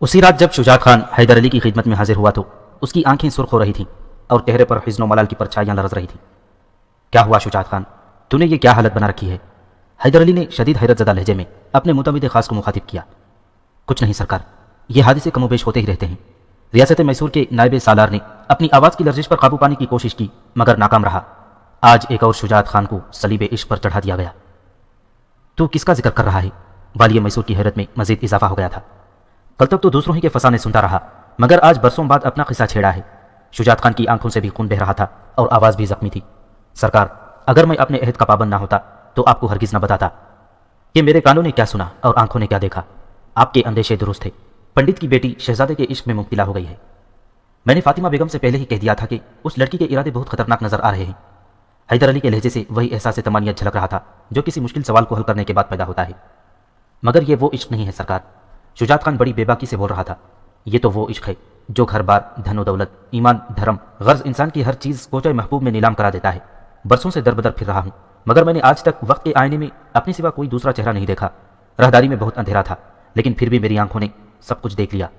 उसी रात जब शुजात खान हैदर अली की खिदमत में हाजिर हुआ तो उसकी आंखें सुर्ख हो रही थीं और चेहरे पर हिज़्न व मलाल की परछाइयां लरज़ रही थीं। क्या हुआ शुजात खान, तूने ये क्या हालत बना रखी है? हैदर अली ने शदीद हैरत ज़दा लहजे में अपने मुतमिद खास को मुखातिब किया। कुछ नहीं सरकार, ये हादिसे कमोबेश होते ही रहते हैं। रियासत मैसूर के नायब सालार ने अपनी आवाज़ की लर्जिश पर काबू पाने की कोशिश की मगर नाकाम रहा। आज एक और शुजात खान को सलीब इश्क पर चढ़ा दिया गया। तू किसका जिक्र कर रहा है? वाली मैसूर की हैरत में मजीद इजाफा हो गया था। कल तक तो दूसरों ही के फसाने सुनता रहा मगर आज बरसों बाद अपना किस्सा छेड़ा है। शुजात खान की आंखों से भी खून बह रहा था और आवाज़ भी जख्मी थी। सरकार, अगर मैं अपने अहद का पाबंद ना होता तो आपको हरगिज़ न बताता कि मेरे कानों ने क्या सुना और आंखों ने क्या देखा। आपके अंदेशे दुरुस्त थे। पंडित की बेटी शहजादे के इश्क में मुब्तला हो गई है। मैंने फातिमा बेगम से पहले ही कह दिया था कि उस लड़की के इरादे बहुत खतरनाक नजर आ रहे हैं। हैदर अली के लहजे से वही एहसास तमानियत झलक रहा था जो किसी मुश्किल सवाल को हल करने के बाद पैदा होता है। मगर ये वो इश्क नहीं है सरकार। शुजात खान बड़ी बेबाकी से बोल रहा था। ये तो वो इश्क है जो घर बार, धन व दौलत, ईमान, धर्म, गर्ज इंसान की हर चीज़ कोचे महबूब में नीलाम करा देता है। बरसों से दर बदर फिर रहा हूँ मगर मैंने आज तक वक्त के आईने में अपने सिवा कोई दूसरा चेहरा नहीं देखा। राहदारी में बहुत अंधेरा था लेकिन फिर भी मेरी आंखों ने सब कुछ देख लिया।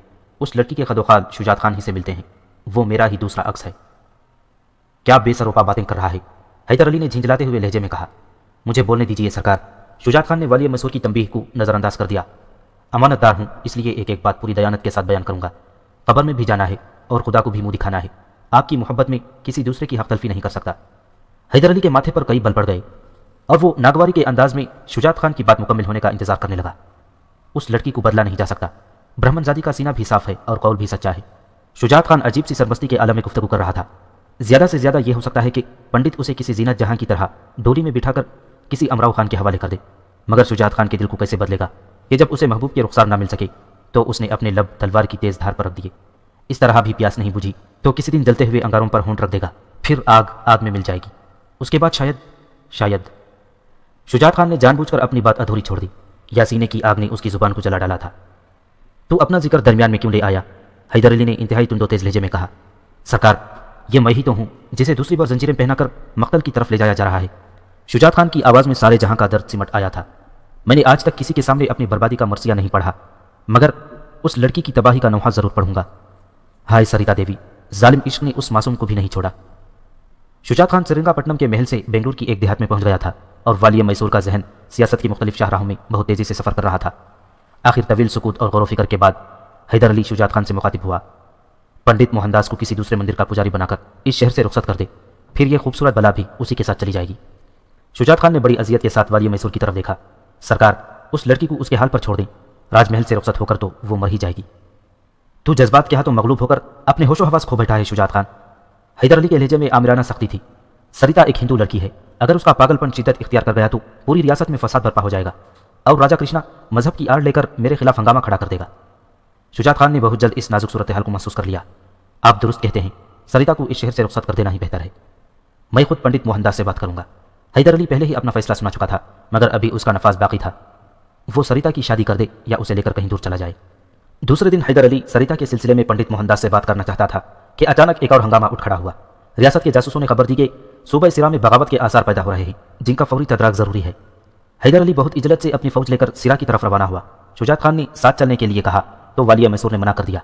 उस लड़की के खदोखाल शुजात खान ही से मिलते हैं। वो मेरा ही दूसरा अक्स है। क्या बेसरोपा बातें कर रहा है? हैदर अली ने झिंझलाते हुए लहजे में कहा। मुझे बोलने दीजिए सरकार। शुजात खान ने वाली मैसूर की तंबीह को नज़रअंदाज कर दिया। अमानतदार हूँ इसलिए एक एक बात पूरी दयानत के साथ बयान करूंगा। कब्र में भी जाना है और खुदा को भी मुंह दिखाना है। आपकी मोहब्बत में किसी दूसरे की हक तलफी नहीं कर सकता। हैदर अली के माथे पर कई बल पड़ गए और वो नागवारी के अंदाज में शुजात खान की बात मुकम्मल होने का इंतजार करने लगा। उस लड़की को बदला नहीं जा सकता। ब्राह्मणजादी का सीना भी साफ है और कौल भी सच्चा है। शुजात खान अजीब सी सरमस्ती के आलम में गुफ्तगू कर रहा था। ज्यादा से ज्यादा यह हो सकता है कि पंडित उसे किसी जीनत जहां की तरह डोली में बिठाकर किसी अमराव खान के हवाले कर दे। मगर शुजात खान के दिल को कैसे बदलेगा कि जब उसे महबूब के रुखसार ना मिल सके तो उसने अपने लब तलवार की तेज धार पर रख दिए। इस तरह भी प्यास नहीं बुझी तो किसी दिन जलते हुए अंगारों पर होंठ रख देगा, फिर आग आग में मिल जाएगी। उसके बाद शायद शुजात खान ने जानबूझकर अपनी बात अधूरी छोड़ दी या सीने की आग ने उसकी जुबान को जला डाला था। तू अपना जिक्र दरमियान में क्यों ले आया? हैदर अली ने इंतहाई तुंदो तेज लहजे में कहा। सरकार, ये मैं ही तो हूं जिसे दूसरी बार जंजीरें पहनाकर मक्तल की तरफ ले जाया जा रहा है। शुजात खान की आवाज़ में सारे जहां का दर्द सिमट आया था। मैंने आज तक किसी के सामने अपनी बर्बादी का मरसिया नहीं पढ़ा मगर उस लड़की की तबाही का नौहा जरूर पढ़ूंगा। हाय सरिता देवी, जालिम इश्क ने उस मासूम को भी नहीं छोड़ा। शुजात खान श्रीरंगापट्टनम के महल से बेंगलुरु की एक देहात में पहुंच गया था और वाली मैसूर का जहन सियासत की मुख्तलिफ शाहराहों में बहुत तेजी से सफर कर रहा था। आखिर तवील सुकूत और गौर फिक्र के बाद हैदर अली शुजात खान से मुखातिब हुआ। पंडित मोहनदास को किसी दूसरे मंदिर का पुजारी बनाकर इस शहर से रुखसत कर दे, फिर यह खूबसूरत बला भी उसी के साथ चली जाएगी। शुजात खान ने बड़ी अजियत के साथ वाली मैसूर की तरफ देखा। सरकार, उस लड़की को उसके हाल पर छोड़ दें। राजमहल से रुखसत होकर तो वो मर ही जाएगी। तू जज्बात के हाथों मगलूब होकर अपने होशो हवास खो बैठा है शुजात खान। हैदर अली के लहजे में आमिराना सख्ती थी। सरिता एक हिंदू लड़की है। अगर उसका पागलपन शिद्दत इख्तियार कर गया तो पूरी रियासत में फसाद बर्पा हो जाएगा और राजा कृष्णा मजहब की आड़ लेकर मेरे खिलाफ हंगामा खड़ा कर देगा। शुजात खान ने बहुत जल्द इस नाजुक सूरत हाल को महसूस कर लिया। आप दुरुस्त कहते हैं, सरिता को इस शहर से रुखसत कर देना ही बेहतर है। मैं खुद पंडित मोहनदास से बात करूंगा। हैदर अली पहले ही अपना फैसला सुना चुका था मगर अभी उसका नफाज बाकी था। वो सरिता की शादी कर दे या उसे लेकर कहीं दूर चला जाए। दूसरे दिन हैदर अली सरिता के सिलसिले में पंडित मोहनदास से बात करना चाहता था कि अचानक एक और हंगामा उठ खड़ा हुआ। रियासत के जासूसों ने खबर दी कि सूबा सिरा में बगावत के आसार पैदा हो रहे हैं जिनका फौरी तदराक जरूरी है। हैदर अली बहुत इजलत से अपनी फौज लेकर सिरा की तरफ रवाना हुआ। शुजात खान ने साथ चलने के लिए कहा तो वालिया मैसूर ने मना कर दिया।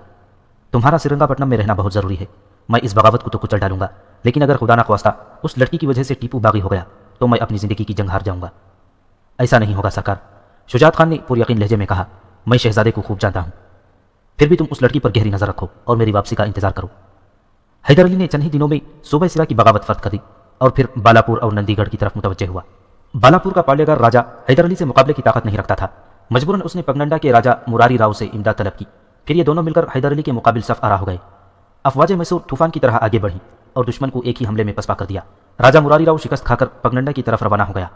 तुम्हारा श्रीरंगापट्टनम में रहना बहुत जरूरी है। मैं इस बगावत को तो कुचल डालूंगा लेकिन अगर खुदा ना ख्वास्ता उस लड़की की वजह से टीपू बागी हो गया तो मैं अपनी जिंदगी की जंग हार जाऊंगा। ऐसा नहीं होगा सरकार, शुजात खान ने पुरयकीन लहजे में कहा। मैं शहजादे को खूब जानता हूं, फिर भी तुम उस लड़की पर गहरी नजर रखो और मेरी वापसी का इंतजार करो। हैदर अली ने चंद ही दिनों में सूबा सिरा की बगावत फर्द कर दी और फिर बालापुर और नंदीगढ़ की तरफ मुतवज्जे हुआ। बालापुर का पालेगार राजा हैदर अली से मुकाबले की ताकत नहीं रखता था। मजबूरन उसने पगनंडा के राजा मुरारी राव से इमदाद तलब की। फिर ये दोनों मिलकर हैदर अली के मुकाबिल सफ आरा हो गए। अफवाज मैसूर तूफान की तरह आगे बढ़ी और दुश्मन को एक ही हमले में पसपा कर दिया। राजा मुरारी राव शिकस्त खाकर पगनंडा की तरफ रवाना हो गया।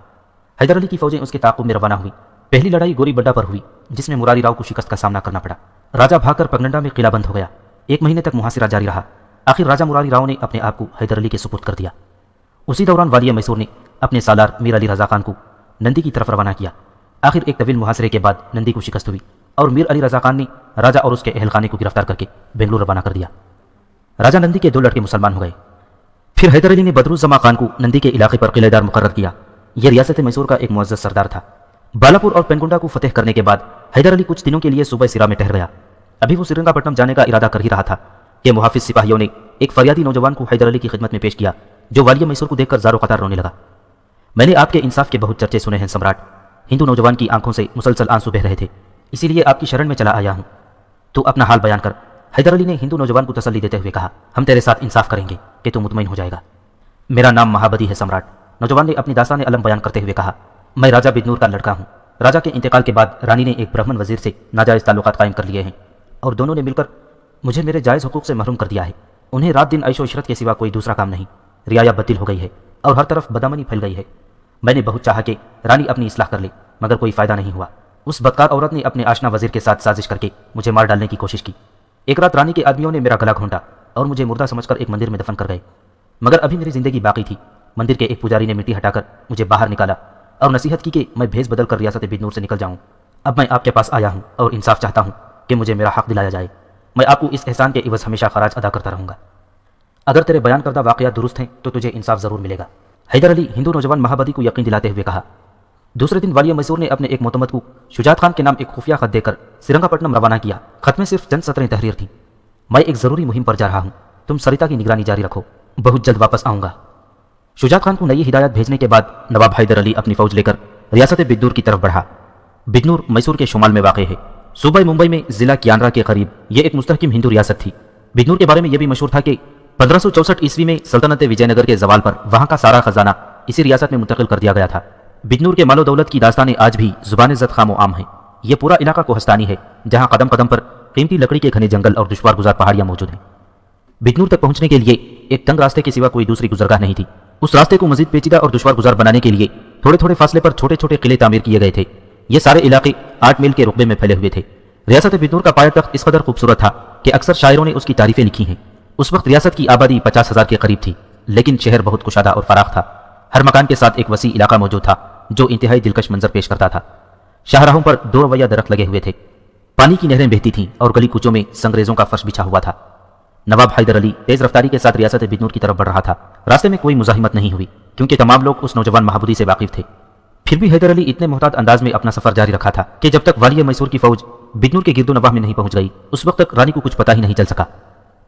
हैदर अली की फौजें उसके ताक़ुब में रवाना हुई। पहली लड़ाई गोरी बड्डा पर हुई जिसमें मुरारी राव को शिकस्त का सामना करना पड़ा। राजा भागकर पगनंडा में किला बंद हो गया। 1 महीने तक मुहासिरा जारी रहा। आखिर राजा मुरारी राव ने अपने आप को हैदर अली के सुपुर्द कर दिया। उसी दौरान वालिया मैसूर ने अपने सालार मीर अली रजा खान को नंदी की तरफ रवाना किया। आखिर एक तवील मुहासरे के बाद नंदी को शिकस्त हुई और मीर अली रजा खान ने राजा और उसके अहलखाने को गिरफ्तार करके बेंगलुरु रवाना कर दिया। राजा नंदी के 2 लड़के मुसलमान हो गए। फिर हैदर अली ने बदरुज़्ज़मा खान को नंदी के इलाके पर किलेदार मुकर्रर किया। यह रियासत मैसूर का एक मुअज़्ज़ज़ सरदार था। बालापुर और पेनगुंडा को फतेह करने के बाद हैदर अली कुछ दिनों के लिए सूबा सिरा में ठहर गया। अभी वो श्रीरंगापट्टनम जाने का इरादा कर ही रहा था कि मुहाफिज सिपाहियों ने एक फरियादी नौजवान को हैदर अली की खिदमत में पेश किया, जो वालिय मैसूर को देखकर ज़ारो क़तार रोने लगा। मैंने आपके इंसाफ के बहुत चर्चे सुने हैं सम्राट। हिंदू नौजवान की आंखों से मुसलसल आंसू बह रहे थे, इसीलिए आपकी शरण में चला आया हूँ। तो अपना हाल बयान कर। हैदर अली ने हिंदू नौजवान को तसल्ली देते हुए कहा, हम तेरे साथ इंसाफ करेंगे कि तू मुतमईन हो जाएगा। मेरा नाम महाबदी है सम्राट। नौजवान ने अपनी दास्तान अलम बयान करते हुए कहा, मैं राजा बिदनूर का लड़का हूँ। राजा के इंतकाल के बाद रानी ने एक ब्राह्मण वजीर से नाजायज़ ताल्लुकात कायम कर लिए हैं और दोनों ने मिलकर मुझे मेरे जायज़ हुकूक से महरूम कर दिया है। उन्हें रात दिन ऐशो इशरत के सिवा कोई दूसरा काम नहीं। रियाया बदल हो गई है और हर तरफ बदामनी फैल गई है। मैंने बहुत चाहा कि रानी अपनी इस्लाह कर ले, मगर कोई फ़ायदा नहीं हुआ। उस बदकार औरत ने अपने आशना वजीर के साथ साजिश करके मुझे मार डालने की कोशिश की। एक रात रानी के आदमियों ने मेरा गला घोंटा और मुझे मुर्दा समझकर एक मंदिर में दफन कर गए, मगर अभी मेरी जिंदगी बाकी थी। मंदिर के एक पुजारी ने मिट्टी हटाकर मुझे बाहर निकाला और नसीहत की कि मैं भेस बदल कर रियासत बिदनूर से निकल जाऊं। अब मैं आपके पास आया हूं और इंसाफ चाहता हूं कि मुझे मेरा हक दिलाया जाए। मैं आपको इस एहसान के इवज़ हमेशा खराज अदा करता रहूंगा। अगर तेरे बयान करदा वाक़यात दुरुस्त हैं तो तुझे इंसाफ ज़रूर मिलेगा। हैदर अली हिंदू नौजवान महाबदी को यकीन दिलाते हुए कहा। दूसरे दिन वालिय मैसूर ने अपने एक मोतमद को शुजात खान के नाम एक खुफिया खत देकर श्रीरंगापट्टनम रवाना किया। खत में सिर्फ चंद सतरें तहरीर थी। मैं एक ज़रूरी मुहिम पर जा रहा हूँ, तुम सरिता की निगरानी जारी रखो, बहुत जल्द वापस आऊँगा। शुजात खान को नई हिदायत भेजने के बाद नवाब हैदर अली अपनी फौज लेकर रियासत बिदनूर की तरफ बढ़ा। बिदनूर मैसूर के शुमाल में वाक़ है। सूबा मुंबई में ज़िला कियानरा के करीब ये एक मुस्तहकिम हिंदू रियासत थी। बिदनूर के बारे में यह भी मशहूर था कि 1564 ईस्वी में सल्तनत विजयनगर के जवाल पर वहाँ का सारा खजाना इसी रियासत में मुंतकिल कर दिया गया था। बिदनूर के मालो दौलत की दास्तानें आज भी जुबान इज़्ज़त खामो आम हैं। यह पूरा इलाका कोहस्तानी है, जहाँ कदम कदम पर कीमती लकड़ी के घने जंगल और दुश्वार गुजार पहाड़ियाँ मौजूद हैं। बिदनूर तक पहुंचने के लिए एक तंग रास्ते के सिवा कोई दूसरी गुजरगाह नहीं थी। उस रास्ते को मजीद पेचीदा और दुश्वार गुजार बनाने के लिए थोड़े थोड़े फासले पर छोटे छोटे किले तामीर किए गए थे। ये सारे इलाके 8 मील के रुकबे में फैले हुए थे। रियासत बिदनूर का पाया तख्त इस कदर खूबसूरत था कि अक्सर शायरों ने उसकी तारीफें लिखी हैं। उस वक्त रियासत की आबादी 50,000 के करीब थी, लेकिन शहर बहुत कुशादा और फराख था। हर मकान के साथ एक वसी इलाका मौजूद था जो इंतहाई दिलकश मंजर पेश करता था। शाहराहों पर 2 रवैया दरख्त लगे हुए थे, पानी की नहरें बहती थीं और गली कूचों में संगरेजों का फर्श बिछा हुआ था। नवाब हैदर अली तेज रफ्तारी के साथ रियासत बिदनूर की तरफ बढ़ रहा था। रास्ते में कोई मुजाहिमत नहीं हुई क्योंकि तमाम लोग उस नौजवान महाबदी से वाकिफ थे। फिर भी हैदर अली इतने मोहतात अंदाज में अपना सफर जारी रखा था कि जब तक वालिय मैसूर की फौज बिदनूर के गिरदो नवाह में नहीं पहुंच गई, उस वक्त तक रानी को कुछ पता ही नहीं चल सका।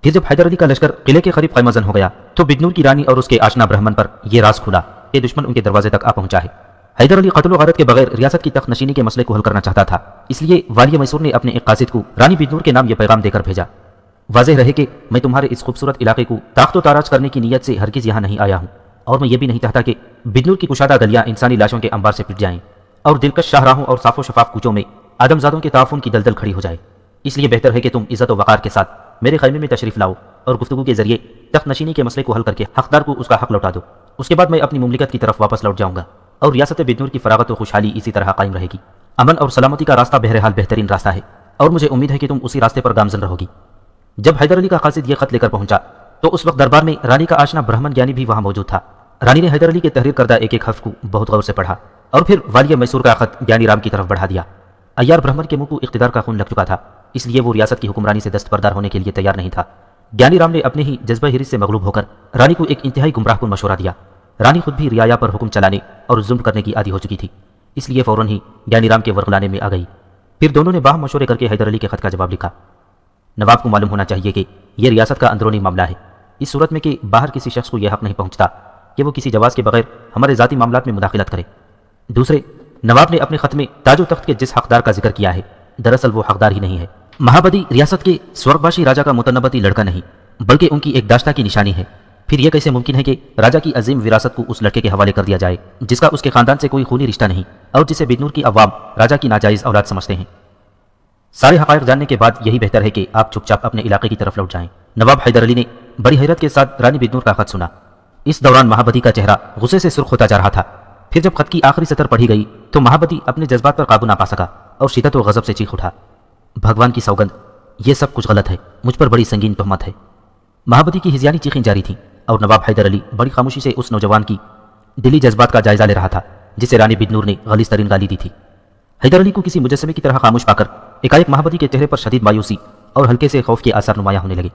फिर जब हैदर अली का लश्कर किले के करीब क़ैमज़न हो गया तो बिदनूर की रानी और उसके आशना ब्राह्मण पर यह राज खुला कि दुश्मन उनके दरवाजे तक आ पहुंचा है। हैदर अली क़त्ल व ग़ारत के बगैर रियासत की तख्त नशीनी के मसले को हल करना चाहता था, इसलिए वालिय मैसूर ने अपने एक कासिद को रानी बिदनूर के नाम यह पैगाम देकर भेजा, वाज़ेह रहे कि मैं तुम्हारे इस खूबसूरत इलाके को ताख्त ताराज करने की नीयत से हरगिज़ यहाँ नहीं आया हूँ, और मैं ये भी नहीं चाहता कि बिदनूर की कुशादा गलियाँ इंसानी लाशों के अंबार से पिट जाएं और दिलकश शाहराहों और साफो शफाफ कूचों में आदमजादों के ताफुन की दलदल खड़ी हो जाए। इसलिए बेहतर है कि तुम इज़्ज़त व वक़ार के साथ मेरे खैमे में तशरीफ़ लाओ और गुफ्तगू के जरिए तख्त नशीनी के मसले को हल करके हकदार को उसका हक लौटा दो। उसके बाद मैं अपनी मुमलिकत की तरफ वापस लौट जाऊँगा और रियासत बिदनूर की फरागत व खुशहाली इसी तरह कायम रहेगी। अमन और सलामती का रास्ता बहरहाल बेहतरीन रास्ता है और मुझे उम्मीद है कि तुम उसी रास्ते पर गामजन रहोगी। जब हैदर अली का कासिद ये खत लेकर पहुंचा तो उस वक्त दरबार में रानी का आशना ब्राह्मण ज्ञानी भी वहां मौजूद था। रानी ने हैदर अली के तहरीर करदा एक एक हर्फ को बहुत गौर से पढ़ा और फिर वालिय मैसूर का खत ज्ञानी राम की तरफ बढ़ा दिया। अय्यार ब्राह्मण के मुंह को इख्तिदार का खून लग चुका था, इसलिए वो रियासत की हुक्मरानी से दस्तबरदार होने के लिए तैयार नहीं था। ज्ञानी राम ने अपने ही जज्बा हिरिस से मगलूब होकर रानी को एक इंतहाई गुमराहकुन मशवरा दिया। रानी खुद भी रियाया पर हुक्म चलाने और जुल्म करने की आदी हो चुकी थी, इसलिए फौरन ही ज्ञानी राम के वर्गलाने में आ गई। फिर दोनों ने बाह मशवरे करके हैदर अली के खत का जवाब लिखा। नवाब को मालूम होना चाहिए कि यह रियासत का अंदरूनी मामला है, इस सूरत में कि बाहर किसी शख्स को यह हक नहीं पहुंचता कि वो किसी जवाज़ के बगैर हमारे ज़ाती मामलात में मुदाखिलत करे। दूसरे, नवाब ने अपने खत में ताजो तख्त के जिस हकदार का जिक्र किया है, दरअसल वो हकदार ही नहीं है। महाबदी रियासत के स्वर्गवासी राजा का मुतनबती लड़का नहीं, बल्कि उनकी एक दाश्ता की निशानी है। फिर यह कैसे मुमकिन है कि राजा की अजीम विरासत को उस लड़के के हवाले कर दिया जाए जिसका उसके खानदान से कोई खूनी रिश्ता नहीं और जिसे बिदनूर की अवाम राजा की नाजायज़ औलाद समझते हैं। सारे हक़ाइक़ जानने के बाद यही बेहतर है कि आप चुपचाप अपने इलाके की तरफ लौट जाएं। नवाब हैदर अली ने बड़ी हैरत के साथ रानी बिदनूर का खत सुना। इस दौरान महाबदी का चेहरा गुस्से से सुर्ख होता जा रहा था। फिर जब खत की आखिरी सतर पढ़ी गई तो महाबदी अपने जज्बात पर काबू ना पा सका और शिद्दत और गज़ब से चीख उठा, भगवान की सौगंध, ये सब कुछ गलत है, मुझ पर बड़ी संगीन तोहमत है। महाबदी की हिज़यानी चीखें जारी थीं और नवाब हैदर अली बड़ी खामोशी से उस नौजवान की दिली जज्बात का जायजा ले रहा था जिसे रानी बिदनूर ने गलीज़ तरीन गाली दी थी। हैदर अली को किसी मुजस्समे की तरह खामोश पाकर एकाएक महाबदी के चेहरे पर शदीद मायूसी और हल्के से खौफ के आसार नुमाया होने लगे।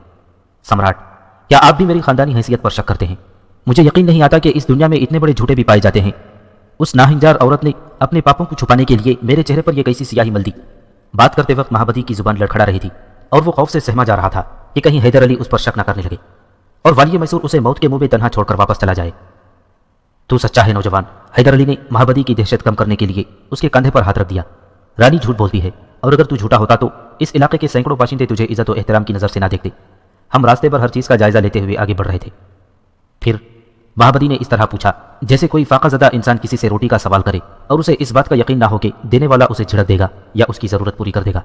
सम्राट, क्या आप भी मेरी खानदानी हैसियत पर शक करते हैं? मुझे यकीन नहीं आता कि इस दुनिया में इतने बड़े झूठे भी पाए जाते हैं। उस नाहिंजार औरत ने अपने पापों को छुपाने के लिए मेरे चेहरे पर यह कैसी सियाही मल दी। बात करते वक्त महाबदी की जुबान लड़खड़ा रही थी। اور وہ خوف سے سہما جا رہا تھا کہ کہیں حیدر علی اس پر شک نہ کرنے لگے اور والی میسور اسے موت کے منہ میں تنہا چھوڑ کر واپس چلا جائے۔ تو سچا ہے نوجوان، حیدر علی نے مہابدی کی دہشت کم کرنے کے لیے اس کے کندھے پر ہاتھ رکھ دیا۔ رانی جھوٹ بولتی ہے، اور اگر تو جھوٹا ہوتا تو اس علاقے کے سینکڑوں باشندے تجھے عزت و احترام کی نظر سے نہ دیکھتے۔ ہم راستے پر ہر چیز کا جائزہ لیتے ہوئے آگے بڑھ رہے تھے۔ پھر مہابدی نے اس طرح پوچھا جیسے کوئی فاقہ زدہ انسان کسی سے روٹی کا سوال کرے اور اسے اس بات کا یقین نہ ہو کہ دینے والا اسے جھڑک دے گا یا اس کی ضرورت پوری کر دے گا۔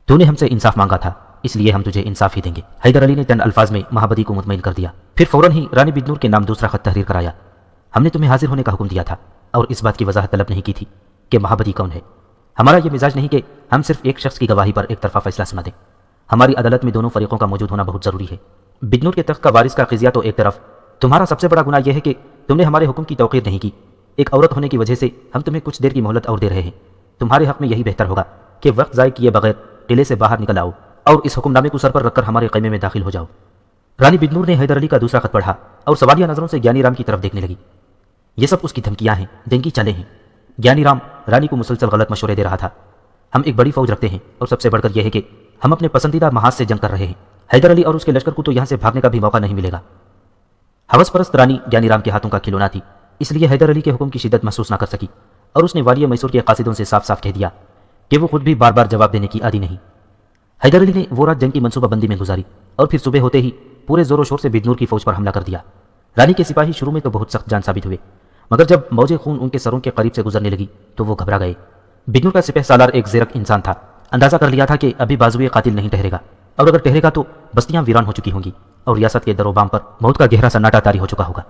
تو نے ہم سے انصاف مانگا تھا، اس لیے ہم تجھے انصاف ہی دیں گے۔ حیدر علی نے چند الفاظ میں مہابدی کو مطمئن کر دیا، پھر فوراً ہی رانی بجنور کے نام دوسرا خط تحریر کرایا۔ ہم نے تمہیں حاضر ہونے کا حکم دیا تھا اور اس بات کی وضاحت طلب نہیں کی تھی کہ مہابدی کون ہے۔ ہمارا یہ مزاج نہیں کہ ہم صرف ایک شخص کی گواہی پر ایک طرفہ فیصلہ سنا دیں۔ ہماری عدالت میں دونوں فریقوں کا موجود ہونا بہت ضروری ہے۔ بجنور کے تخت کا وارث کا قضیہ تو ایک طرف، تمہارا سب سے بڑا گناہ یہ ہے کہ تم نے ہمارے حکم کی توقیر نہیں کی۔ ایک عورت ہونے کی وجہ سے ہم تمہیں کچھ دیر کی مہلت اور دے رہے ہیں۔ تمہارے حق میں یہی بہتر ہوگا کہ وقت ضائع کیے بغیر قلعے سے باہر نکل آؤ اور اس حکم نامے کو سر پر رکھ کر ہمارے خیمے میں داخل ہو جاؤ۔ رانی بجنور نے حیدر علی کا دوسرا خط پڑھا اور سوالیہ نظروں سے گیانی رام کی طرف دیکھنے لگی۔ یہ سب اس کی دھمکیاں ہیں، دن کی چالیں ہیں۔ گیانی رام رانی کو مسلسل غلط مشورے دے رہا تھا۔ ہم ایک بڑی فوج رکھتے ہیں اور سب سے بڑھ کر یہ ہے کہ ہم اپنے پسندیدہ محاذ سے جنگ کر رہے ہیں۔ حیدر علی اور اس کے لشکر کو تو یہاں سے بھاگنے کا بھی موقع نہیں ملے گا۔ ہوس پرست رانی گیانی رام کے ہاتھوں کا کھلونا تھی، اس لیے حیدر علی کے حکم کی شدت محسوس نہ کر سکی اور اس نے والی میسور کے قاصدوں سے صاف صاف کہہ دیا کہ وہ خود بھی بار بار جواب دینے کی عادی نہیں۔ حیدر علی نے وہ رات جنگ کی منصوبہ بندی میں گزاری اور پھر صبح ہوتے ہی پورے زور و شور سے بجنور کی فوج پر حملہ کر دیا۔ رانی کے سپاہی شروع میں تو بہت سخت جان ثابت ہوئے، مگر جب موج خون ان کے سروں کے قریب سے گزرنے لگی تو وہ گھبرا گئے۔ بجنور کا سپہ سالار ایک زیرک انسان تھا، اندازہ کر لیا تھا کہ ابھی بازوئے قاتل نہیں ٹھہرے گا، اور اگر ٹھہرے گا تو بستیاں ویران ہو چکی ہوں گی اور ریاست کے در و بام پر موت کا گہرا سناٹا طاری ہو چکا ہوگا۔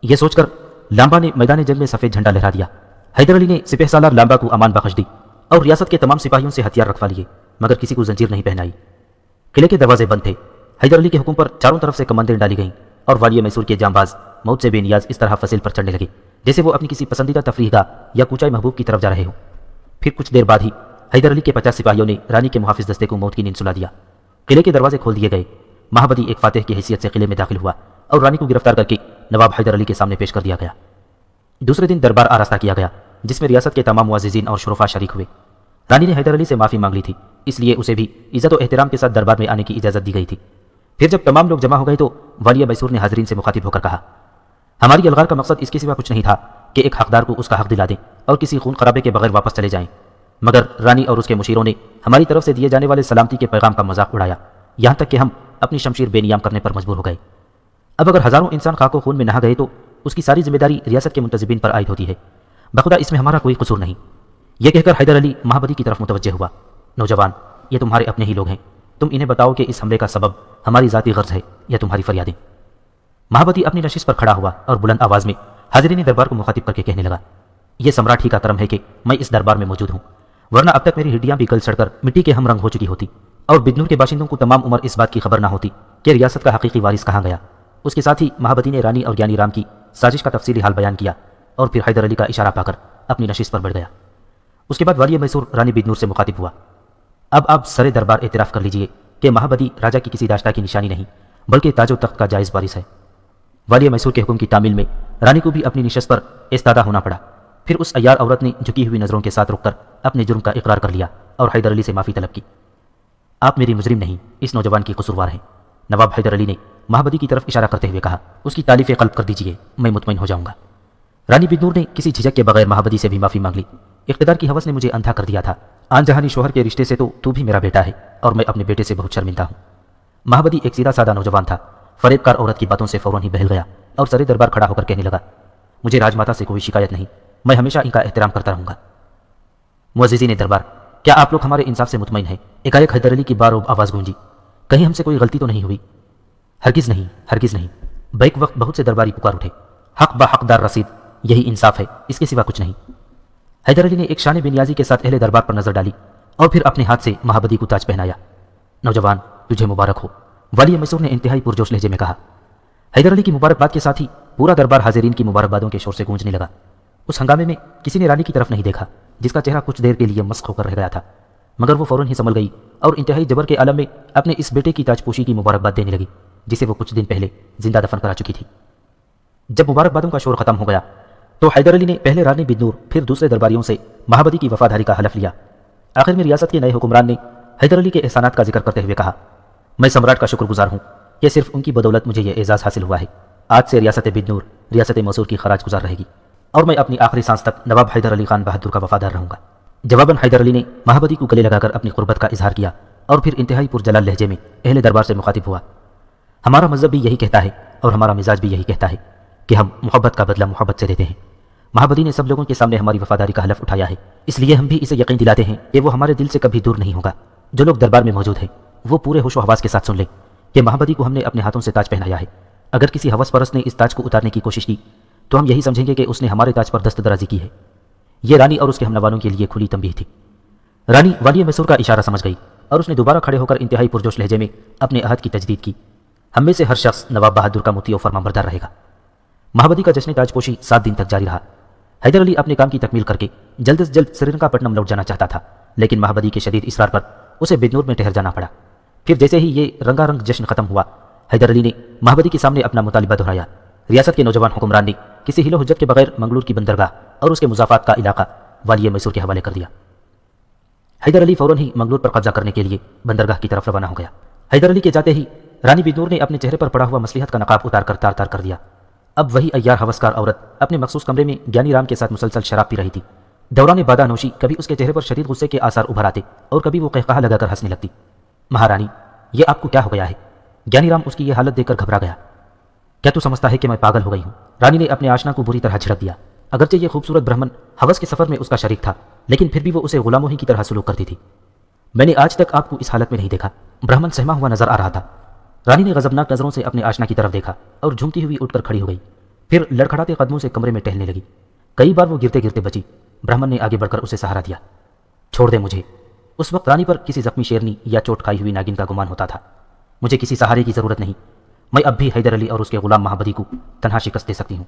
یہ سوچ کر لامبا نے میدان جنگ میں سفید جھنڈا لہرا دیا۔ حیدر علی نے سپہ سالار لامبا کو امان بخش دی اور ریاست کے تمام سپاہیوں سے ہتھیار رکھوا لیے، مگر کسی کو زنجیر نہیں پہنائی۔ قلعے کے دروازے بند تھے۔ حیدر علی کے حکم پر چاروں طرف سے کمندیں ڈالی گئیں اور والی میسور کے جانباز موت سے بے نیاز اس طرح فصیل پر چڑھنے لگے جیسے وہ اپنی کسی پسندیدہ تفریح گاہ یا کوچائے محبوب کی طرف جا رہے ہوں۔ پھر کچھ دیر بعد ہی حیدر علی کے 50 سپاہیوں نے رانی کے محافظ دستے کو موت کی نیند سلا دیا۔ قلعے کے دروازے کھول دیے گئے۔ مہابدی ایک فاتح کی حیثیت سے قلعے میں داخل ہوا اور رانی کو گرفتار کر کے نواب حیدر علی کے سامنے پیش کر دیا گیا۔ دوسرے دن دربار آراستہ کیا گیا جس میں ریاست کے تمام معززین اور شرفا شریک ہوئے۔ رانی نے حیدر علی سے معافی مانگ لی تھی، اس لیے اسے بھی عزت و احترام کے ساتھ دربار میں آنے کی اجازت دی گئی تھی۔ پھر جب تمام لوگ جمع ہو گئے تو والیہ میسور نے حاضرین سے مخاطب ہو کر کہا، ہماری الغار کا مقصد اس کے سوا کچھ نہیں تھا کہ ایک حقدار کو اس کا حق دلا دیں اور کسی خون خرابے کے بغیر واپس چلے جائیں، مگر رانی اور اس کے مشیروں نے ہماری طرف سے دیے جانے والے سلامتی کے پیغام کا مذاق اڑایا، یہاں تک کہ ہم اپنی شمشیر بے نیام کرنے پر مجبور ہو گئے۔ اب اگر ہزاروں انسان خاک و خون میں نہا گئے تو اس کی ساری ذمہ داری ریاست کے منتظمین پر عائد ہوتی ہے، بخدا اس میں ہمارا کوئی قصور نہیں۔ یہ کہہ کر حیدر علی مہابدی کی طرف متوجہ ہوا، نوجوان، یہ تمہارے اپنے ہی لوگ ہیں، تم انہیں بتاؤ کہ اس حملے کا سبب ہماری ذاتی غرض ہے یا تمہاری فریادیں۔ مہابدی اپنی نشست پر کھڑا ہوا اور بلند آواز میں حاضرین دربار کو مخاطب کر کے کہنے لگا، یہ سمراٹ ہی کا کرم ہے کہ میں اس دربار میں موجود ہوں، ورنہ اب تک میری ہڈیاں بھی گل سڑ کر مٹی کے ہم رنگ ہو چکی ہوتی اور بجنور کے باشندوں کو تمام عمر اس بات کی خبر نہ ہوتی کہ ریاست کا حقیقی وارث کہاں گیا۔ اس کے ساتھ ہی مہابدی نے رانی اور گیانی رام کی سازش کا تفصیلی حال بیان کیا اور پھر حیدر علی کا اشارہ پا کر اپنی نشست پر بیٹھ گیا۔ اس کے بعد والی میسور رانی بجنور سے مخاطب ہوا، اب آپ سر دربار اعتراف کر لیجئے کہ مہابدی راجا کی کسی داشتہ کی نشانی نہیں بلکہ تاج و تخت کا جائز وارث ہے۔ والی میسور کے حکم کی تعمیل میں رانی کو بھی اپنی نشست پر ایستادہ ہونا پڑا۔ پھر اس عیار عورت نے جھکی ہوئی نظروں کے ساتھ رک کر اپنے جرم کا اقرار کر لیا اور حیدر علی سے معافی طلب کی۔ آپ میری مجرم نہیں، اس نوجوان کی قصوروار ہیں۔ نواب حیدر علی نے مہابدی کی طرف اشارہ کرتے ہوئے کہا، اس کی تعلیف قلب کر دیجئے، میں مطمئن ہو جاؤں گا۔ رانی بجنور نے کسی جھجک کے بغیر مہابدی سے بھی معافی مانگ لی۔ اقتدار کی ہوس نے مجھے اندھا کر دیا تھا، آن جہانی شوہر کے رشتے سے تو بھی میرا بیٹا ہے اور میں اپنے بیٹے سے بہت شرمندہ ہوں۔ مہابدی ایک سیدھا سادہ نوجوان تھا، فریب کار عورت کی باتوں سے فوراً ہی بہل گیا اور سر دربار کھڑا ہو کر کہنے لگا، مجھے راج ماتا سے کوئی شکایت نہیں، میں ہمیشہ ان کا احترام کرتا رہوں گا۔ معززین دربار، کیا آپ لوگ ہمارے انصاف سے مطمئن ہیں؟ ایک حیدر علی کی باروب آواز گونجی، کہیں ہم سے کوئی غلطی تو نہیں ہوئی؟ ہرگز نہیں، ہرگز نہیں۔ بیک وقت بہت سے درباری پکار اٹھے، حق با حقدار رسید، یہی انصاف ہے، اس کے سوا کچھ نہیں۔ حیدر علی نے ایک شان بے نیازی کے ساتھ اہل دربار پر نظر ڈالی اور پھر اپنے ہاتھ سے مہابدی کو تاج پہنایا۔ نوجوان، تجھے مبارک ہو، والی میسور نے انتہائی پرجوش لہجے میں کہا۔ حیدر علی کی مبارکباد کے ساتھ ہی پورا دربار حاضرین کی مبارکبادوں کے شور سے گونجنے لگا۔ اس ہنگامے میں کسی نے رانی کی طرف نہیں دیکھا جس کا چہرہ کچھ دیر کے لیے مسخ ہو کر رہ گیا تھا، مگر وہ فوراً ہی سنبھل گئی اور انتہائی جبر کے عالم میں اپنے اس بیٹے کی تاج پوشی کی مبارکباد دینے لگی جسے وہ کچھ دن پہلے زندہ دفن کرا چکی تھی۔ جب مبارکبادوں کا شور ختم ہو گیا تو حیدر علی نے پہلے رانی بجنور پھر دوسرے درباریوں سے مہابدی کی وفاداری کا حلف لیا۔ آخر میں ریاست کے نئے حکمران نے हैदर अली के एहसानात का जिक्र करते हुए कहा, मैं सम्राट का शुक्रगुजार हूँ। यह सिर्फ उनकी बदौलत मुझे यह एजाज़ हासिल हुआ है। आज से रियासत बिजनूर रियासत मैसूर की खराज गुजार रहेगी और मैं अपनी आखिरी सांस तक नवाब हैदर अली खान बहादुर का वफादार रहूंगा। जवाबन हैदर अली ने महाबदी को गले लगाकर अपनी कुर्बत का इजहार किया और फिर इंतहाई पुरजलाल लहजे में अहले दरबार से मुखातिब हुआ, हमारा मजहब भी यही कहता है और हमारा मिजाज भी यही कहता है कि हम मोहब्बत का बदला मोहब्बत से देते हैं। महाबदी ने सब लोगों के सामने हमारी वफादारी का हलफ उठाया है, इसलिए हम भी इसे यकीन दिलाते हैं कि वो हमारे दिल से कभी दूर नहीं होगा। जो लोग दरबार में मौजूद हैं वो पूरे होशो हवास के साथ सुन लें कि महाबदी को हमने अपने हाथों से ताज पहनाया है। अगर किसी हवस परस्त ने इस ताज को उतारने की कोशिश की तो हम यही समझेंगे कि उसने हमारे ताज पर दस्तदराजी की है। ये रानी और उसके हमनवालों के लिए खुली तंबीह थी। रानी वाली मैसूर का इशारा समझ गई और उसने दोबारा खड़े होकर इंतहाई पुरजोश लहजे में अपने अहद की तजदीद की, हम में से हर शख्स नवाब बहादुर का मुती और फरमाबरदार रहेगा। महाबदी का जश्न ताजपोशी 7 दिन तक जारी रहा। हैदर अली अपने काम की तकमील करके जल्द से जल्द श्रीरंगापट्टनम लौट जाना चाहता था, लेकिन महाबदी के शदीद इसरार पर उसे बिजनूर में ठहर जाना पड़ा। फिर जैसे ही ये रंगारंग जश्न खत्म हुआ, हैदर अली ने महाबदी के सामने अपना मुतालिबा दोहराया। रियासत के नौजवान हुक्मरान ने किसी हिलो हुज्जत के बगैर मंगलूर की बंदरगाह और उसके मुजाफात का इलाका वालिय मैसूर के हवाले कर दिया। हैदर अली फौरन ही मंगलूर पर कब्जा करने के लिए बंदरगाह की तरफ रवाना हो गया। हैदर अली के जाते ही रानी बिजनूर ने अपने चेहरे पर पड़ा हुआ मसलिहत का नकाब उतार कर तार तार कर दिया। अब वही अय्यार हवसकार औरत अपने मखसूस कमरे में ज्ञानी राम के साथ मुसलसल शराब पी रही थी। दौरान बादानोशी कभी उसके चेहरे पर शदीद गुस्से के आसार उभर आते और कभी वो कहकहा लगाकर हंसने लगती। महारानी, ये आपको क्या हो गया है? ज्ञानी राम उसकी ये हालत देखकर घबरा गया। क्या तू समझता है कि मैं पागल हो गई हूँ? रानी ने अपने आशना को बुरी तरह झिड़क दिया। अगरचे ये खूबसूरत ब्राह्मण हवस के सफर में उसका शरीक था, लेकिन फिर भी वो उसे गुलामों ही की तरह सलूक करती थी। मैंने आज तक आपको इस हालत में नहीं देखा। ब्राह्मण सहमा हुआ नजर आ रहा था। रानी ने गजबनाक नजरों से अपने आशना की तरफ देखा और झूमती हुई उठकर खड़ी हो गई। फिर लड़खड़ाते कदमों से कमरे में टहलने लगी। कई बार वो गिरते गिरते बची। ब्राह्मण ने आगे बढ़कर उसे सहारा दिया। छोड़ दे मुझे। उस वक्त रानी पर किसी जख्मी शेरनी या चोट खाई हुई नागिन का गुमान होता था। मुझे किसी सहारे की जरूरत नहीं। मैं अब भी हैदर अली और उसके गुलाम महाबदी को तन्हा शिकस्त दे सकती हूँ।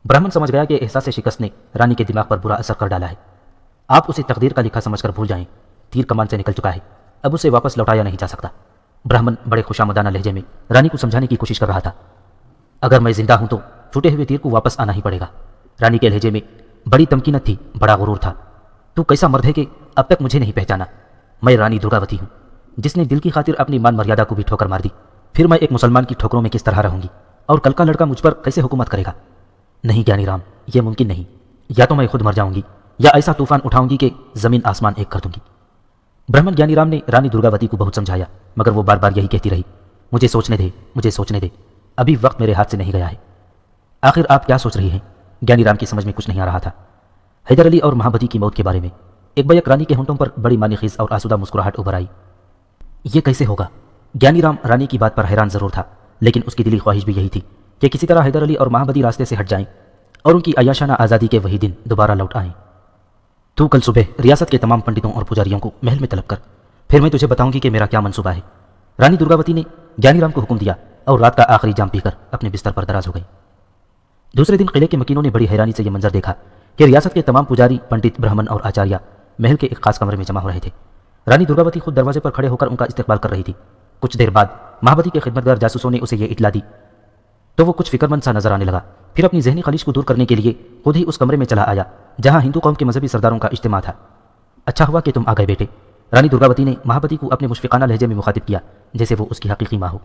ब्राह्मण समझ गया कि एहसास शिकस्त ने रानी के दिमाग पर बुरा असर कर डाला है। आप उसे तकदीर का लिखा समझकर भूल जाएं। तीर कमान से निकल चुका है, अब उसे वापस लौटाया नहीं जा सकता। ब्राह्मण बड़े खुशामदाना लहजे में रानी को समझाने की कोशिश कर रहा था। अगर मैं जिंदा हूं तो छूटे हुए तीर को वापस आना ही पड़ेगा। रानी के लहजे में बड़ी तमकीनत थी, बड़ा गुरूर था। तू कैसा मर्द है कि अब तक मुझे नहीं पहचाना? मैं रानी दुर्गावती हूँ, जिसने दिल की खातिर अपनी मान मर्यादा को भी ठोकर मार दी। फिर मैं एक मुसलमान की ठोकरों में किस तरह रहूंगी और कल का लड़का मुझ पर कैसे हुकूमत करेगा? नहीं ज्ञानी राम, यह मुमकिन नहीं। या तो मैं खुद मर जाऊंगी या ऐसा तूफान उठाऊंगी कि जमीन आसमान एक कर दूंगी। ब्राह्मण ज्ञानी राम ने रानी दुर्गावती को बहुत समझाया, मगर वो बार बार यही कहती रही, मुझे सोचने दे, मुझे सोचने दे, अभी वक्त मेरे हाथ से नहीं गया है। आखिर आप क्या सोच रही हैं? ज्ञानी राम की समझ में कुछ नहीं आ रहा था। हैदर अली और महाबदी की मौत के बारे में एक बैक रानी के होंठों पर बड़ी मानीखीज और आसूदा मुस्कुराहट उभर आई। ये कैसे होगा? ज्ञानी राम रानी की बात पर हैरान जरूर था, लेकिन उसकी दिली ख्वाहिश भी यही थी कि किसी तरह हैदर अली और महाबदी रास्ते से हट जाएं और उनकी अयाशाना आज़ादी के वही दिन दोबारा लौट आएं। तू कल सुबह रियासत के तमाम पंडितों और पुजारियों को महल में तलब कर, फिर मैं तुझे बताऊंगी कि मेरा क्या मंसूबा है। रानी दुर्गावती ने ज्ञानी राम को हुक्म दिया और रात का आखिरी जाम पीकर अपने बिस्तर पर दराज हो गई। दूसरे दिन किले के मकीनों ने बड़ी हैरानी से यह मंजर देखा कि रियासत के तमाम पुजारी, पंडित, ब्राह्मण और आचार्य महल के एक खास कमरे में जमा हो रहे थे। रानी दुर्गावती खुद दरवाजे पर खड़े होकर उनका इस्तकबाल कर रही थी। कुछ देर बाद महाबदी के खिदमतगार जासूसों ने उसे यह इतला दी तो वो कुछ फिक्रमंद सा नजर आने लगा। फिर अपनी जहनी खलिश को दूर करने के लिए खुद ही उस कमरे में चला आया जहां हिंदू कौम के मजहबी सरदारों का इज्तिमा था। अच्छा हुआ कि तुम आ गए बेटे। रानी दुर्गावती ने महाबदी को अपने मुशफिकाना लहजे में मुखातिब किया, जैसे वो उसकी हकीकी माँ हो।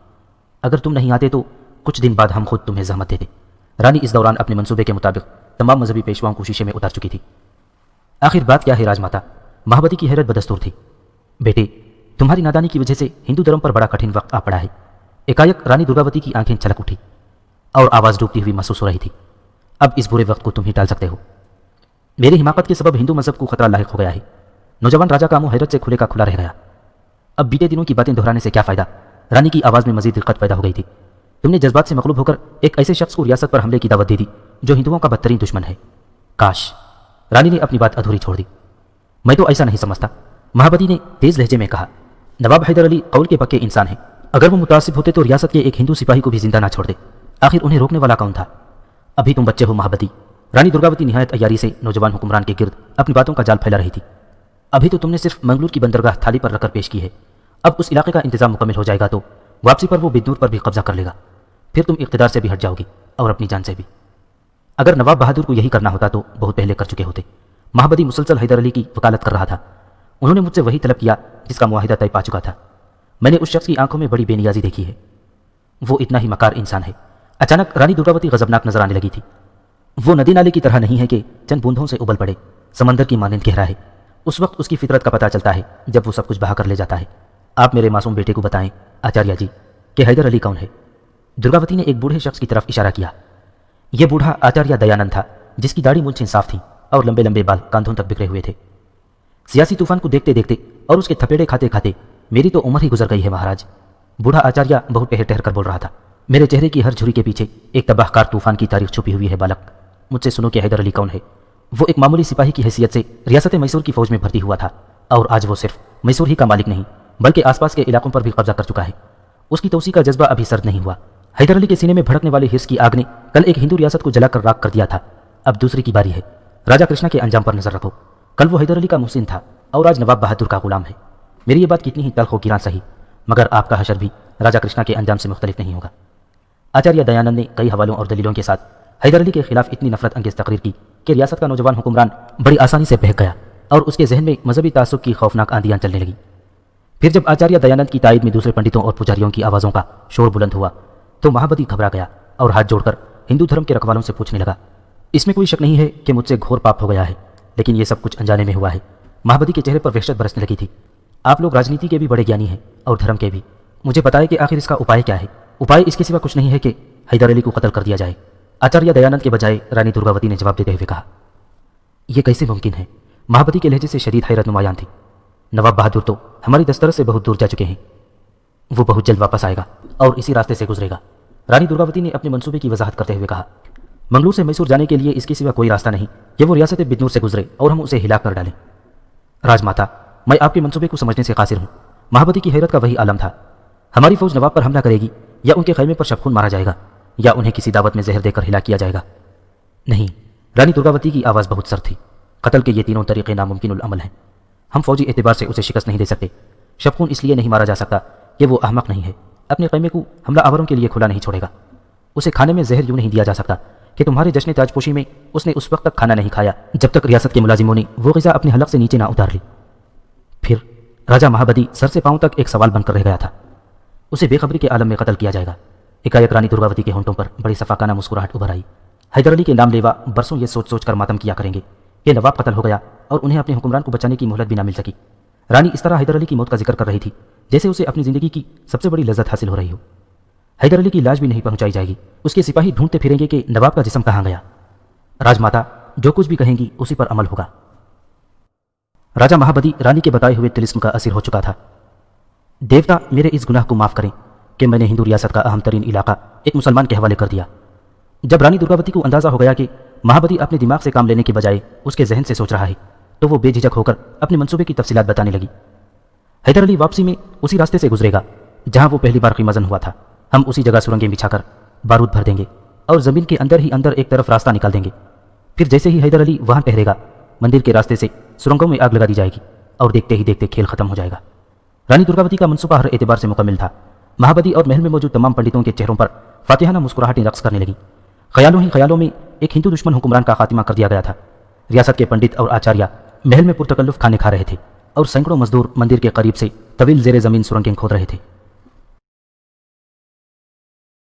अगर तुम नहीं आते तो कुछ दिन बाद हम खुद तुम्हें जहमत देते। रानी इस दौरान अपने मंसूबे के मुताबिक तमाम मजहबी पेशवाओं को शीशे में उतार चुकी थी। आखिर बात क्या है राजमाता? महाबदी की हैरत बदस्तूर थी। बेटे, तुम्हारी नादानी की वजह से हिंदू धर्म पर बड़ा कठिन वक्त आ पड़ा है। एकाएक रानी दुर्गावती की आंखें छलक उठी और आवाज डूबती हुई महसूस हो रही थी। अब इस बुरे वक्त को तुम ही टाल सकते हो। मेरी हिमाकत के सबब हिंदू मजहब को खतरा लायक हो गया है। नौजवान राजा का मुंह हैरत से खुले का खुला रह गया। अब बीते दिनों की बातें दोहराने से क्या फायदा? रानी की आवाज में मजीद दिक्कत पैदा हो गई थी। तुमने जज्बात से मकलूब होकर एक ऐसे शख्स को रियासत पर हमले की दावत दे दी जो हिंदुओं का बदतरीन दुश्मन है। काश। रानी ने अपनी बात अधूरी छोड़ दी। मैं तो ऐसा नहीं समझता, महाबदी ने तेज लहजे में कहा। नवाब हैदर अली कौल के पक्के इंसान हैं। अगर वो मुतासिब होते तो रियासत के एक हिंदू सिपाही को भी जिंदा ना छोड़ दे। आखिर उन्हें रोकने वाला कौन था? अभी तुम बच्चे हो महाबदी। रानी दुर्गावती निहायत अय्यारी से नौजवान हुक्मरान के गिर्द अपनी बातों का जाल फैला रही थी। अभी तो तुमने सिर्फ मंगलूर की बंदरगाह थाली पर रखकर पेश की है। अब उस इलाके का इंतजाम मुकम्मल हो जाएगा तो वापसी पर वो बिजनूर पर भी कब्जा कर लेगा। फिर तुम इख्तिदार से भी हट जाओगी और अपनी जान से भी। अगर नवाब बहादुर को यही करना होता तो बहुत पहले कर चुके होते। महाबदी मुसलसल हैदर अली की वकालत कर रहा था। उन्होंने मुझसे वही तलब किया जिसका मुआहिदा तय पा चुका था। मैंने उस शख्स की आंखों में बड़ी बेनियाजी देखी है। वो इतना ही मकार इंसान है। अचानक रानी दुर्गावती गजबनाक नजर आने लगी थी। वो नदी नाले की तरह नहीं है कि चंद बूंदों से उबल पड़े, समंदर की मानंद गहरा है। उस वक्त उसकी फितरत का पता चलता है जब वो सब कुछ बहा कर ले जाता है। आप मेरे मासूम बेटे को बताएं आचार्य जी कि हैदर अली कौन है। दुर्गावती ने एक बूढ़े शख्स की तरफ इशारा किया। यह बूढ़ा आचार्य दयानंद था, जिसकी दाढ़ी मूंछें साफ थीं और लंबे लंबे बाल कांधों तक बिखरे हुए थे। सियासी तूफान को देखते देखते और उसके थपेड़े खाते खाते मेरी तो उम्र ही गुजर गई है महाराज। बूढ़ा आचार्य बहुत ठहर ठहर कर बोल रहा था। मेरे चेहरे की हर झुर्री के पीछे एक तबाहकार तूफान की तारीख छुपी हुई है। बालक, मुझसे सुनो कि हैदर अली कौन है। वो एक मामूली सिपाही की हैसियत से रियासत मैसूर की फौज में भर्ती हुआ था और आज वो सिर्फ मैसूर ही का मालिक नहीं बल्कि आसपास के इलाकों पर भी कब्जा कर चुका है। उसकी तौसी का जज्बा अभी सर्द नहीं हुआ। हैदर अली के सीने में भड़कने वाली हिर्स की आग ने कल एक हिंदू रियासत को जलाकर राख कर दिया था। अब दूसरी की बारी है। राजा कृष्णा के अंजाम पर नजर रखो। कल वो हैदर अली का मुहसिन था और आज नवाब बहादुर का गुलाम है। मेरी ये बात कितनी ही तल्ख हो गिरां सही, मगर आपका हशर भी राजा कृष्णा के अंजाम से मुख्तलिफ नहीं होगा। आचार्य दयानंद ने कई हवालों और दलीलों के साथ हैदर अली के खिलाफ इतनी नफरत अंगेज तकरीर की कि रियासत का नौजवान हुक्मरान बड़ी आसानी से बहक गया और उसके जहन में मजहबी तासुब की खौफनाक आंधियां चलने लगी। फिर जब आचार्य दयानंद की तायद में दूसरे पंडितों और पुजारियों की आवाज़ों का शोर बुलंद हुआ तो महाबदी घबरा गया और हाथ जोड़कर हिंदू धर्म के रखवालों से पूछने लगा। इसमें कोई शक नहीं है कि मुझसे घोर पाप हो गया है, लेकिन ये सब कुछ अनजाने में हुआ है। महाबदी के चेहरे पर वहशत बरसने लगी थी। आप लोग राजनीति के भी बड़े ज्ञानी हैं और धर्म के भी। मुझे बताएं कि आखिर इसका उपाय क्या है। उपाय इसके सिवा कुछ नहीं है कि हैदर अली को कत्ल कर दिया जाए। आचार्य दयानंद के बजाय रानी दुर्गावती ने जवाब देते हुए कहा। यह कैसे मुमकिन है? महाबदी के लहजे से शदीद हैरत नुमायान थी। नवाब बहादुर तो हमारी दस्तरस से बहुत दूर जा चुके हैं। वो बहुत जल्द वापस आएगा और इसी रास्ते से गुजरेगा। रानी दुर्गावती ने अपने मंसूबे की वजाहत करते हुए कहा। मंगलूर से मैसूर जाने के लिए इसके सिवा कोई रास्ता नहीं कि वो रियासत बिजनूर से गुजरे और हम उसे हिला कर डालें। राजमाता, मैं आपके मंसूबे को समझने से कासिर हूँ। महाबदी की हैरत का वही आलम था। हमारी फौज नवाब पर हमला करेगी या उनके खैमे पर शबखून मारा जाएगा या उन्हें किसी दावत में जहर देकर हिला किया जाएगा। नहीं, रानी दुर्गावती की आवाज़ बहुत सख्त थी। कत्ल के ये तीनों तरीके नामुमकिन अमल हैं। हम फौजी एतबार से उसे शिकस्त नहीं दे सकते। शबखून इसलिए नहीं मारा जा सकता कि वो अहमक नहीं है। अपने खैमे को हमला आवरों के लिए खुला नहीं छोड़ेगा। उसे खाने में जहर यूं नहीं दिया जा सकता कि तुम्हारे जश्न ताजपोशी में उसने उस वक्त तक खाना नहीं खाया जब तक रियासत के मुलाजिमों ने वो ग़िज़ा अपने हलक से नीचे ना उतार ली। फिर राजा महाबदी सर से पांव तक एक सवाल बनकर रह गया था। उसे बेखबरी के आलम में कत्ल किया जाएगा। एकाएक रानी दुर्गावती के होंठों पर बड़ी सफाकाना मुस्कुराहट उभर आई। हैदर अली के नाम लेवा बरसों ये सोच सोच कर मातम किया करेंगे कि नवाब कत्ल हो गया और उन्हें अपने हुक्मरान को बचाने की मोहलत भी ना मिल सकी। रानी इस तरह हैदर अली की मौत का जिक्र कर रही थी जैसे उसे अपनी जिंदगी की सबसे बड़ी लज्जत हासिल हो रही हो। हैदर अली की लाश भी नहीं पहुंचाई जाएगी। उसके सिपाही ढूंढते फिरेंगे कि नवाब का जिस्म कहाँ गया। राजमाता जो कुछ भी कहेंगी उसी पर अमल होगा। राजा महाबदी रानी के बताए हुए तिलिस्म का असर हो चुका था। देवता मेरे इस गुनाह को माफ़ करें कि मैंने हिंदू रियासत का अहम तरीन इलाका एक मुसलमान के हवाले कर दिया। जब रानी दुर्गावती को अंदाज़ा हो गया कि महाबदी अपने दिमाग से काम लेने के बजाय उसके जहन से सोच रहा है तो वो बेझिझक होकर अपने मंसूबे की तफसीलात बताने लगी। हैदर अली वापसी में उसी रास्ते से गुजरेगा जहां वो पहली बार कीमजन हुआ था। हम उसी जगह सुरंगें बिछाकर बारूद भर देंगे और ज़मीन के अंदर ही अंदर एक तरफ रास्ता निकाल देंगे। फिर जैसे ही हैदर अली वहां ठहरेगा मंदिर के रास्ते से सुरंगों में आग लगा दी जाएगी और देखते ही देखते खेल खत्म हो जाएगा। रानी दुर्गावती का मनसूबा हर एतबार से मुकम्मिल था। महाबदी और महल में मौजूद तमाम पंडितों के चेहरों पर फातिहाना मुस्कुराहटें रक्स करने लगी। ख्यालों ही ख्यालों में एक हिंदू दुश्मन हुक्मरान का खात्मा कर दिया गया था। रियासत के पंडित और आचार्य महल में पुरतकल्लुफ खाने खा रहे थे और सैकड़ों मजदूर मंदिर के करीब से तवील ज़ेरे ज़मीन सुरंगें खोद रहे थे।